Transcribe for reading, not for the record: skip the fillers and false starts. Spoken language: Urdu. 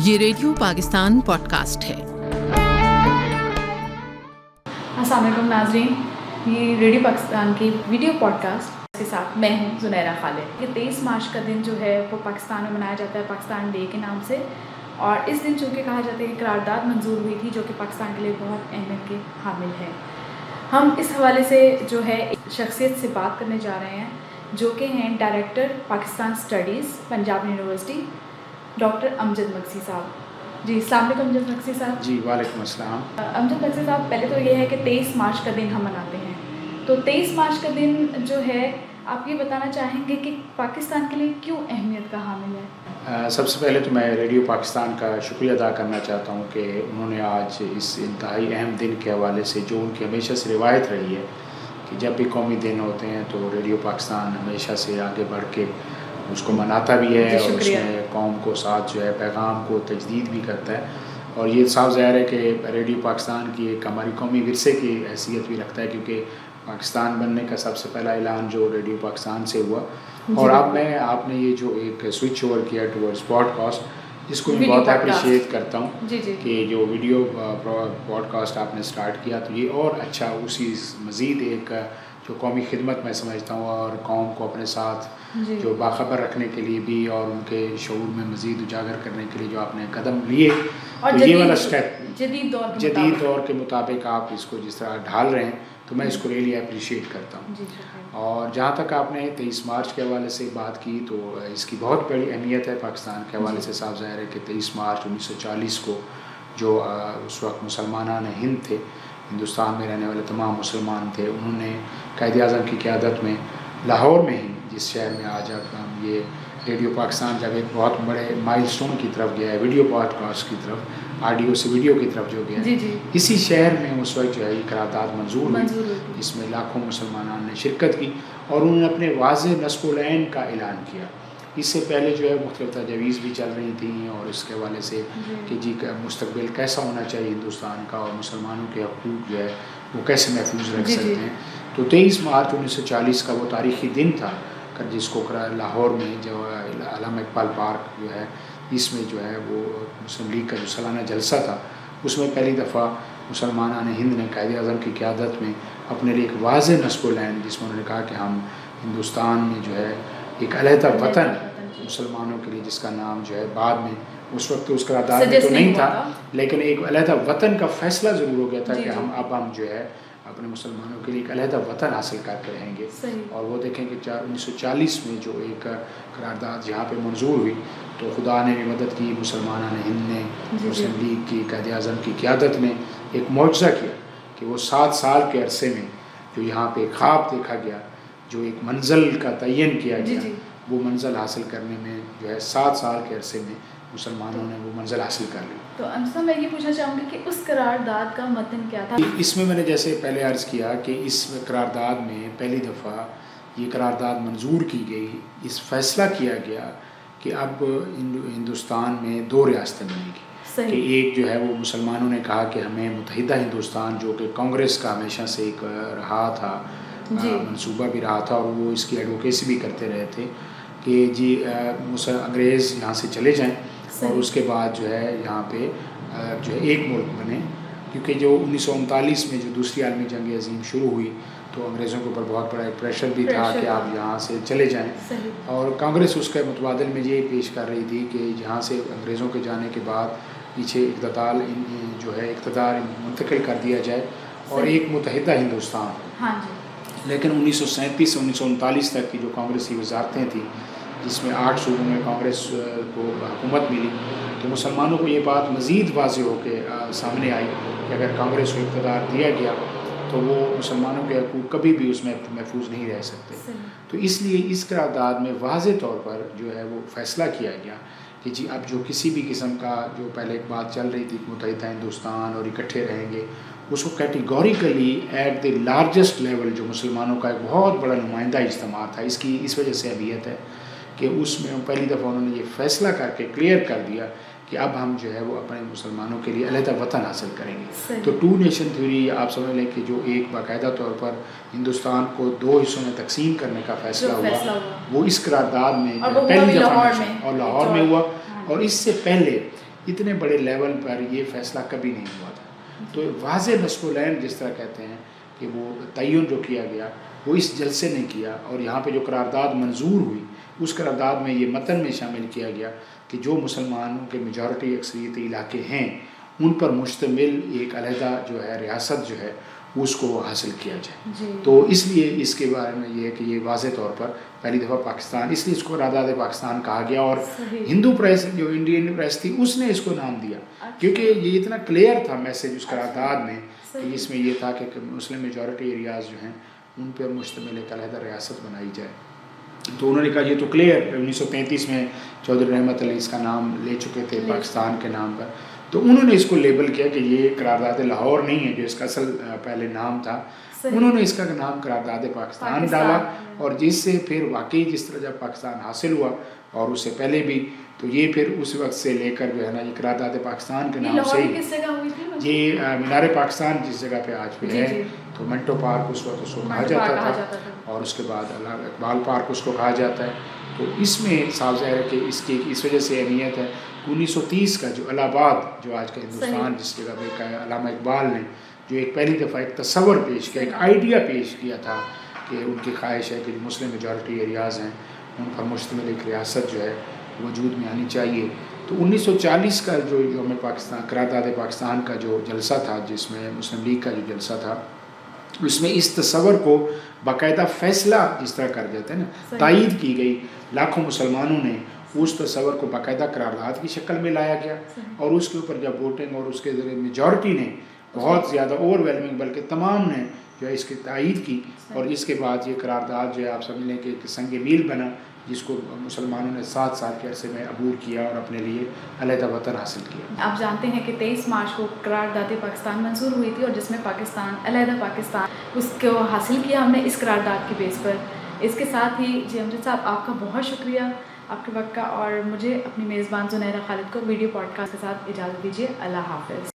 یہ ریڈیو پاکستان پوڈ کاسٹ ہے۔ السلام علیکم ناظرین، یہ ریڈیو پاکستان کی ویڈیو پوڈ کاسٹ کے ساتھ میں ہوں زنیرہ خالد۔ یہ 23 مارچ کا دن جو ہے وہ پاکستان میں منایا جاتا ہے پاکستان ڈے کے نام سے، اور اس دن چونکہ کہا جاتا ہے کہ قرارداد منظور ہوئی تھی جو کہ پاکستان کے لیے بہت اہمیت کے حامل ہے۔ ہم اس حوالے سے جو ہے ایک شخصیت سے بات کرنے جا رہے ہیں جو کہ ہیں director Pakistan studies Punjab university, doctor Amjad Magsi صاحب۔ جی السلام علیکم امجد مکسی صاحب۔ جی وعلیکم السلام۔ امجد مکسی صاحب، پہلے تو یہ ہے کہ 23 مارچ کا دن ہم مناتے ہیں، تو 23 مارچ کا دن جو ہے آپ یہ بتانا چاہیں گے کہ پاکستان کے لیے کیوں اہمیت کا حامل ہے؟ سب سے پہلے تو میں ریڈیو پاکستان کا شکریہ ادا کرنا چاہتا ہوں کہ انہوں نے آج اس انتہائی اہم دن کے حوالے سے جو ان کی ہمیشہ سے روایت رہی ہے کہ جب بھی قومی دن ہوتے ہیں تو ریڈیو پاکستان ہمیشہ سے آگے بڑھ کے اس کو مناتا بھی ہے اور اس میں قوم کو ساتھ جو ہے پیغام کو تجدید بھی کرتا ہے، اور یہ صاف ظاہر ہے کہ ریڈیو پاکستان کی ایک ہماری قومی ورثے کی حیثیت بھی رکھتا ہے، کیونکہ پاکستان بننے کا سب سے پہلا اعلان جو ریڈیو پاکستان سے ہوا، اور اب آپ نے یہ جو ایک سوئچ اوور کیا ٹورڈز پوڈ کاسٹ، جس کو میں بہت اپریشیٹ کرتا ہوں کہ جو ویڈیو پوڈ کاسٹ آپ نے سٹارٹ کیا، تو یہ اور اچھا اسی مزید ایک جو قومی خدمت میں سمجھتا ہوں اور قوم کو اپنے ساتھ جو باخبر رکھنے کے لیے بھی اور ان کے شعور میں مزید اجاگر کرنے کے لیے جو آپ نے قدم لیے، تو یہ والا اسٹیپ جدید دور کے مطابق آپ اس کو جس طرح ڈھال رہے ہیں تو میں اس کو ریئلی اپریشیٹ کرتا ہوں۔ اور جہاں تک آپ نے 23 مارچ کے حوالے سے بات کی تو اس کی بہت بڑی اہمیت ہے پاکستان کے حوالے سے۔ صاف ظاہر ہے کہ 23 مارچ 1940 کو جو اس وقت مسلمانان ہند تھے، ہندوستان میں رہنے والے تمام مسلمان تھے، انہوں نے قائد اعظم کی قیادت میں لاہور میں ہی، جس شہر میں آج اب ہم یہ ریڈیو پاکستان جب ایک بہت بڑے مائل سٹون کی طرف گیا ہے، ویڈیو پوڈ کاسٹ کی طرف، آڈیو سے ویڈیو کی طرف جو گیا ہے، اسی شہر میں اس وقت جو ہے یہ قرارداد منظور ہوئی، جس میں لاکھوں مسلمانان نے شرکت کی اور انہوں نے اپنے واضح نصب العین کا اعلان کیا۔ اس سے پہلے جو ہے مختلف تجاویز بھی چل رہی تھیں اور اس کے حوالے سے کہ جی مستقبل کیسا ہونا چاہیے ہندوستان کا، اور مسلمانوں کے حقوق جو ہے وہ کیسے محفوظ رکھ سکتے ہیں۔ تو 23 مارچ 1940 کا وہ تاریخی دن تھا جس کو لاہور میں جو علامہ اقبال پارک جو ہے، اس میں جو ہے وہ مسلم لیگ کا جو سالانہ جلسہ تھا، اس میں پہلی دفعہ مسلمانان ہند نے قائد اعظم کی قیادت میں اپنے لیے ایک واضح نصب العین، جس میں انہوں نے کہا کہ ہم ہندوستان میں جو ہے ایک علیحدہ وطن مسلمانوں کے لیے، جس کا نام جو ہے بعد میں اس وقت اس قرارداد میں تو نہیں تھا، لیکن ایک علیحدہ وطن کا فیصلہ ضرور ہو گیا تھا کہ ہم جو ہے اپنے مسلمانوں کے لیے ایک علیحدہ وطن حاصل کر کے رہیں گے۔ اور وہ دیکھیں کہ 1940 میں جو ایک قرارداد یہاں پہ منظور ہوئی تو خدا نے بھی مدد کی، مسلمانان ہند نے، مسلم لیگ کی قائد اعظم کی قیادت نے ایک معجزہ کیا کہ وہ 7 سال کے عرصے میں جو یہاں پہ خواب دیکھا گیا، جو ایک منزل کا تعین کیا گیا، وہ منزل حاصل کرنے میں جو ہے 7 سال کے عرصے میں مسلمانوں نے وہ منزل حاصل کر لی۔ تو امسا میں یہ پوچھنا چاہوں گی کہ اس قرارداد کا متن کیا تھا؟ اس میں نے جیسے پہلے عرض کیا کہ اس قرارداد میں پہلی دفعہ یہ قرارداد منظور کی گئی، اس فیصلہ کیا گیا کہ اب ہندوستان میں 2 ریاستیں بنے گی، کہ ایک جو ہے وہ مسلمانوں نے کہا کہ ہمیں متحدہ ہندوستان، جو کہ کانگریس کا ہمیشہ سے ایک رہا تھا، منصوبہ بھی رہا تھا، اور وہ اس کی ایڈوکیسی بھی کرتے رہے تھے کہ جی انگریز یہاں سے چلے جائیں اور اس کے بعد جو ہے یہاں پہ جو ہے ایک ملک بنے، کیونکہ جو 1939 میں جو دوسری عالمی جنگ عظیم شروع ہوئی تو انگریزوں کے اوپر بہت بڑا ایک پریشر بھی تھا کہ آپ یہاں سے چلے جائیں، اور کانگریس اس کے متبادل میں یہ پیش کر رہی تھی کہ یہاں سے انگریزوں کے جانے کے بعد پیچھے اقتدار منتقل کر دیا جائے اور ایک متحدہ ہندوستان۔ لیکن 1937 سے 1939 تک کی جو کانگریسی وزارتیں تھیں، جس میں 8 صوبوں میں کانگریس کو حکومت ملی، تو مسلمانوں کو یہ بات مزید واضح ہو کے سامنے آئی کہ اگر کانگریس کو اقتدار دیا گیا تو وہ مسلمانوں کے حقوق کبھی بھی اس میں محفوظ نہیں رہ سکتے۔ تو اس لیے اس قرارداد میں واضح طور پر جو ہے وہ فیصلہ کیا گیا کہ جی اب جو کسی بھی قسم کا جو پہلے ایک بات چل رہی تھی متحدہ ہندوستان اور اکٹھے رہیں گے، اس کو categorically at the largest level جو مسلمانوں کا ایک بہت بڑا نمائندہ اجتماع تھا، اس وجہ سے اہمیت ہے کہ اس میں پہلی دفعہ انہوں نے یہ فیصلہ کر کے کلیئر کر دیا کہ اب ہم جو ہے وہ اپنے مسلمانوں کے لیے علیحدہ وطن حاصل کریں گے۔ تو 2 نیشن تھیوری آپ سمجھ لیں کہ جو ایک باقاعدہ طور پر ہندوستان کو 2 حصوں میں تقسیم کرنے کا فیصلہ ہوا، وہ اس قرارداد میں پہلی دفعہ اور لاہور میں ہوا، اور اس سے پہلے اتنے بڑے لیول پر یہ فیصلہ کبھی نہیں ہوا تھا. تو واضح نصب العین جس طرح کہتے ہیں کہ وہ تعین جو کیا گیا وہ اس جلسے نے کیا, اور یہاں پہ جو قرارداد منظور ہوئی اس قرارداد میں یہ متن میں شامل کیا گیا کہ جو مسلمانوں کے میجورٹی اکثریت علاقے ہیں ان پر مشتمل ایک علیحدہ جو ہے ریاست جو ہے اس کو حاصل کیا جائے. تو اس لیے اس کے بارے میں یہ ہے کہ یہ واضح طور پر پہلی دفعہ پاکستان, اس لیے اس کو قرارداد پاکستان کہا گیا, اور ہندو پریس جو انڈین پریس تھی اس نے اس کو نام دیا کیونکہ یہ اتنا کلیئر تھا میسج اس قرارداد میں کہ اس میں یہ تھا کہ مسلم میجورٹی ایریاز جو ہیں ان پر مشتمل ایک علیحدہ ریاست بنائی جائے. تو انہوں نے کہا یہ تو کلیئر 1935 میں چودھری رحمت علی اس کا نام لے چکے تھے پاکستان کے نام پر, تو انہوں نے اس کو لیبل کیا کہ یہ قرارداد لاہور نہیں ہے جو اس کا اصل پہلے نام تھا. انہوں نے اس کا نام قرارداد پاکستان ڈالا, اور جس سے پھر واقعی جس طرح جب پاکستان حاصل ہوا اور اس سے پہلے بھی, تو یہ پھر اس وقت سے لے کر جو ہے نا یہ قرارداد پاکستان کے نام سے یہ مینار پاکستان جس جگہ پہ آج پہ ہے, تو منٹو پارک اس وقت اس کو کہا جاتا تھا, اور اس کے بعد علامہ اقبال پارک اس کو کہا جاتا ہے. تو اس میں صاف ظاہر ہے کہ اس کی اس وجہ سے اہمیت ہے. 1930 کا جو الہ آباد جو آج کا ہندوستان جس جگہ پہ کا علامہ اقبال نے جو ایک پہلی دفعہ ایک تصور پیش کیا, ایک آئیڈیا پیش کیا تھا کہ ان کی خواہش ہے کہ مسلم میجورٹی ایریاز ہیں ان پر مشتمل ایک ریاست جو ہے وجود میں آنی چاہیے. تو 1940 کا جو یوم پاکستان قرارداد پاکستان کا جو جلسہ تھا جس میں مسلم لیگ کا جو جلسہ تھا اس میں اس تصور کو باقاعدہ فیصلہ جس طرح کر دیتے ہیں نا تائید کی گئی. لاکھوں مسلمانوں نے اس تصور کو باقاعدہ قرارداد کی شکل میں لایا گیا, اور اس کے اوپر جب ووٹنگ اور اس کے ذریعے میجورٹی نے بہت زیادہ اوور ویلمنگ بلکہ تمام نے جو ہے اس کی تائید کی, اور اس کے بعد یہ قرارداد جو ہے آپ سمجھ لیں کہ ایک سنگ میل بنا جس کو مسلمانوں نے 7 سال کے عرصے میں عبور کیا اور اپنے لیے علیحدہ وطن حاصل کیا. آپ جانتے ہیں کہ 23 مارچ کو قرارداد پاکستان منظور ہوئی تھی, اور جس میں پاکستان علیحدہ پاکستان اس کو حاصل کیا ہم نے اس قرارداد کی بیس پر. اس کے ساتھ ہی جی امجد صاحب آپ کا بہت شکریہ آپ کے وقت کا, اور مجھے اپنی میزبان زنیرہ خالد کو ویڈیو پوڈ کاسٹ کے ساتھ اجازت دیجیے. اللہ حافظ.